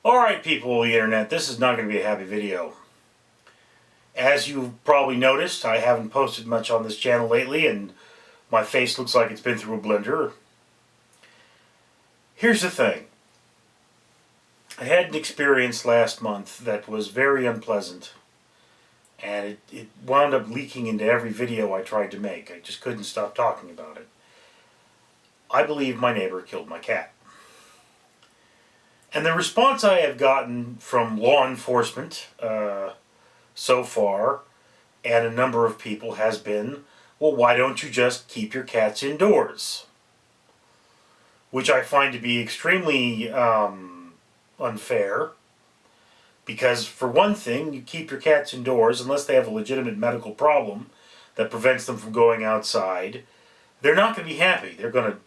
Alright people of the internet, this is not going to be a happy video. As you've probably noticed, I haven't posted much on this channel lately and my face looks like it's been through a blender. Here's the thing. I had an experience last month that was very unpleasant and it wound up leaking into every video I tried to make. I just couldn't stop talking about it. I believe my neighbor killed my cat. And the response I have gotten from law enforcement so far, and a number of people, has been, well, why don't you just keep your cats indoors? Which I find to be extremely unfair, because for one thing, you keep your cats indoors unless they have a legitimate medical problem that prevents them from going outside. They're not going to be happy. They're going to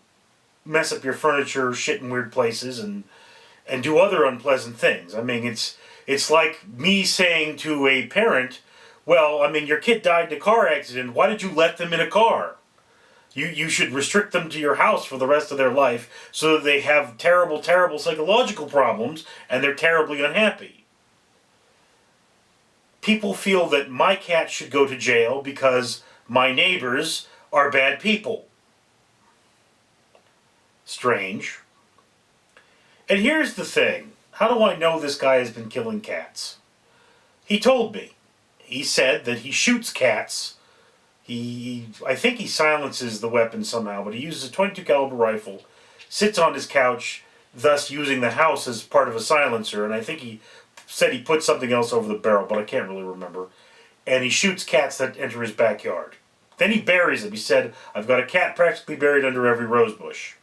mess up your furniture, shit in weird places, and do other unpleasant things. I mean, it's like me saying to a parent, well, I mean, your kid died in a car accident, why did you let them in a car? You should restrict them to your house for the rest of their life so that they have terrible, terrible psychological problems and they're terribly unhappy. People feel that my cat should go to jail because my neighbors are bad people. Strange. And here's the thing. How do I know this guy has been killing cats? He told me. He said that he shoots cats. I think he silences the weapon somehow, but he uses a .22 caliber rifle, sits on his couch, thus using the house as part of a silencer, and I think he said he put something else over the barrel, but I can't really remember. And he shoots cats that enter his backyard. Then he buries them. He said, I've got a cat practically buried under every rose bush.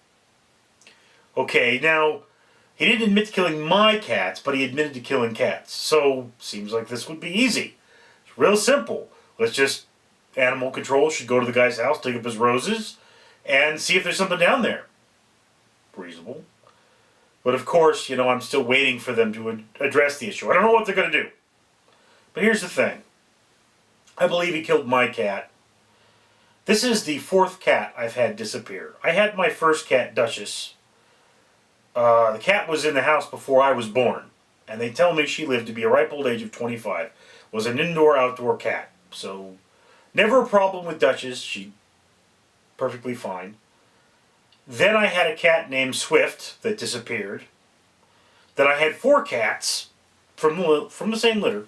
Okay, now, he didn't admit to killing my cats, but he admitted to killing cats. So, seems like this would be easy. It's real simple. Let's just, animal control should go to the guy's house, dig up his roses, and see if there's something down there. Reasonable. But of course, you know, I'm still waiting for them to address the issue. I don't know what they're going to do. But here's the thing. I believe he killed my cat. This is the fourth cat I've had disappear. I had my first cat, Duchess. The cat was in the house before I was born, and they tell me she lived to be a ripe old age of 25. Was an indoor-outdoor cat, so never a problem with Duchess. She perfectly fine. Then I had a cat named Swift that disappeared. Then I had 4 cats from the same litter.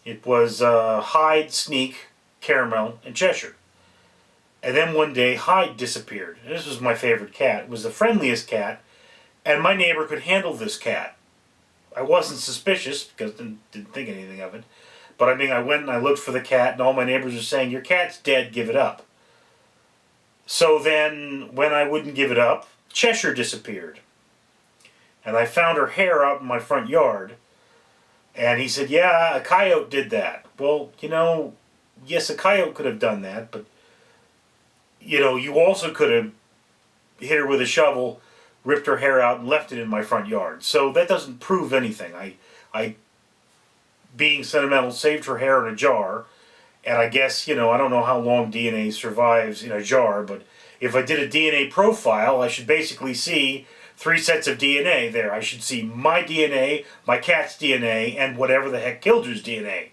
It was Hyde, Sneak, Caramel, and Cheshire. And then one day Hyde disappeared. This was my favorite cat. It was the friendliest cat. And my neighbor could handle this cat. I wasn't suspicious because I didn't think anything of it. But I mean, I went and I looked for the cat and all my neighbors were saying, your cat's dead, give it up. So then, when I wouldn't give it up, Cheshire disappeared. And I found her hair out in my front yard. And he said, yeah, a coyote did that. Well, you know, yes, a coyote could have done that, but, you know, you also could have hit her with a shovel, ripped her hair out and left it in my front yard. So that doesn't prove anything. I being sentimental, saved her hair in a jar, and I guess, you know, I don't know how long DNA survives in a jar, but if I did a DNA profile, I should basically see 3 sets of DNA there. I should see my DNA, my cat's DNA, and whatever the heck killed her's DNA.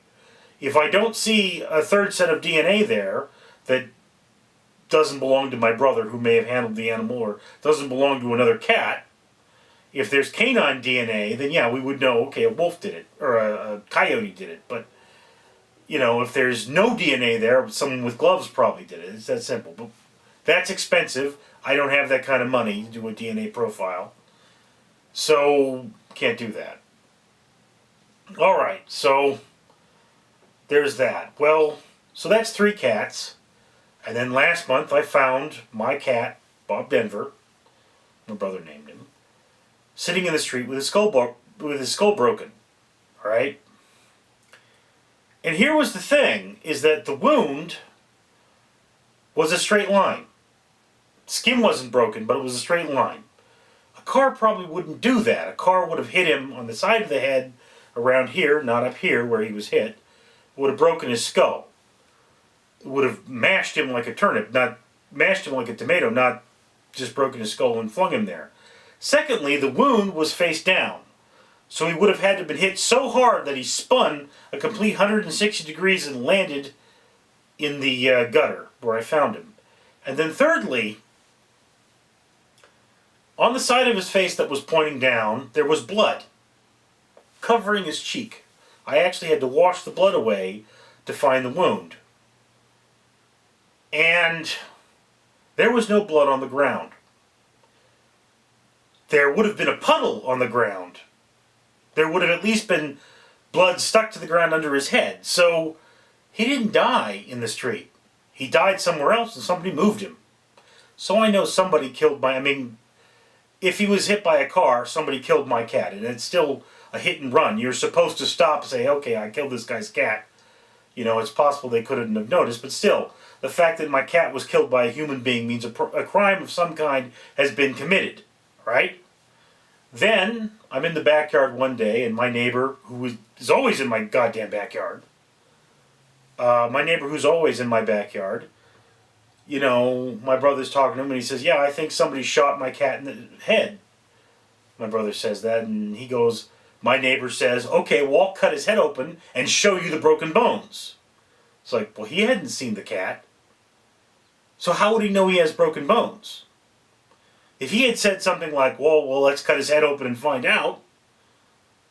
If I don't see a 3rd set of DNA there that doesn't belong to my brother who may have handled the animal or doesn't belong to another cat, if there's canine DNA, then yeah, we would know, okay, a wolf did it, or a coyote did it. But, you know, if there's no DNA there, someone with gloves probably did it. It's that simple. But that's expensive. I don't have that kind of money to do a DNA profile. So, can't do that. Alright, so there's that. Well, so that's 3 cats. And then last month I found my cat, Bob Denver, my brother named him, sitting in the street with his skull broken. Alright? And here was the thing, is that the wound was a straight line. Skin wasn't broken, but it was a straight line. A car probably wouldn't do that. A car would have hit him on the side of the head, around here, not up here where he was hit, would have broken his skull. Would have mashed him like a turnip, not mashed him like a tomato, not just broken his skull and flung him there. Secondly, the wound was face down. So he would have had to have been hit so hard that he spun a complete 160 degrees and landed in the gutter where I found him. And then thirdly, on the side of his face that was pointing down, there was blood covering his cheek. I actually had to wash the blood away to find the wound. And there was no blood on the ground. There would have been a puddle on the ground. There would have at least been blood stuck to the ground under his head. So he didn't die in the street. He died somewhere else and somebody moved him. So I know somebody killed my... I mean, if he was hit by a car, somebody killed my cat. And it's still a hit and run. You're supposed to stop and say, okay, I killed this guy's cat. You know, it's possible they couldn't have noticed. But still, the fact that my cat was killed by a human being means a crime of some kind has been committed. Right? Then, I'm in the backyard one day, and my neighbor, who is always in my goddamn backyard, you know, my brother's talking to him, and he says, yeah, I think somebody shot my cat in the head. My brother says that, and he goes, my neighbor says, okay, well, I'll cut his head open and show you the broken bones. It's like, well, he hadn't seen the cat. So how would he know he has broken bones? If he had said something like, well, let's cut his head open and find out,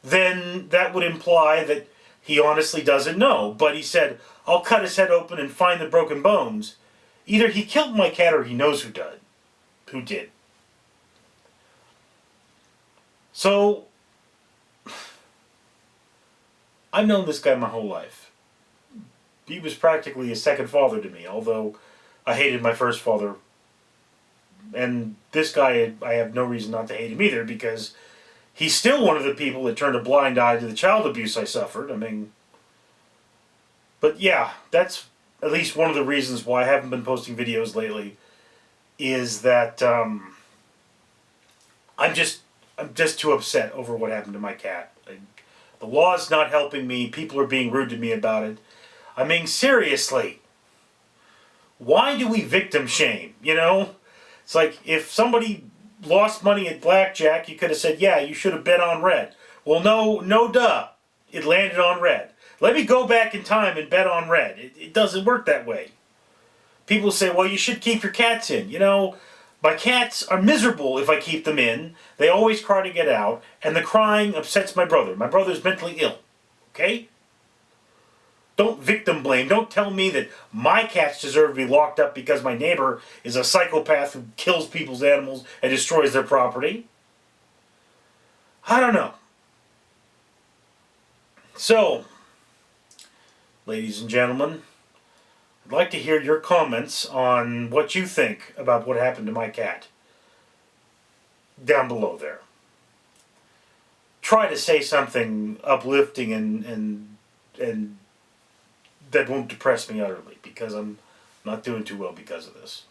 then that would imply that he honestly doesn't know. But he said, I'll cut his head open and find the broken bones. Either he killed my cat or he knows who did. So, I've known this guy my whole life. He was practically a second father to me, although I hated my first father. And this guy, I have no reason not to hate him either, because he's still one of the people that turned a blind eye to the child abuse I suffered. I mean, but yeah, that's at least one of the reasons why I haven't been posting videos lately, is that I'm just too upset over what happened to my cat. The law's not helping me. People are being rude to me about it. I mean, seriously, why do we victim shame, you know? It's like, if somebody lost money at blackjack, you could have said, yeah, you should have bet on red. Well, no duh. It landed on red. Let me go back in time and bet on red. It doesn't work that way. People say, well, you should keep your cats in. You know, my cats are miserable if I keep them in. They always cry to get out, and the crying upsets my brother. My brother's mentally ill. Okay? Don't victim blame. Don't tell me that my cats deserve to be locked up because my neighbor is a psychopath who kills people's animals and destroys their property. I don't know. So, ladies and gentlemen, I'd like to hear your comments on what you think about what happened to my cat. Down below there. Try to say something uplifting and that won't depress me utterly, because I'm not doing too well because of this.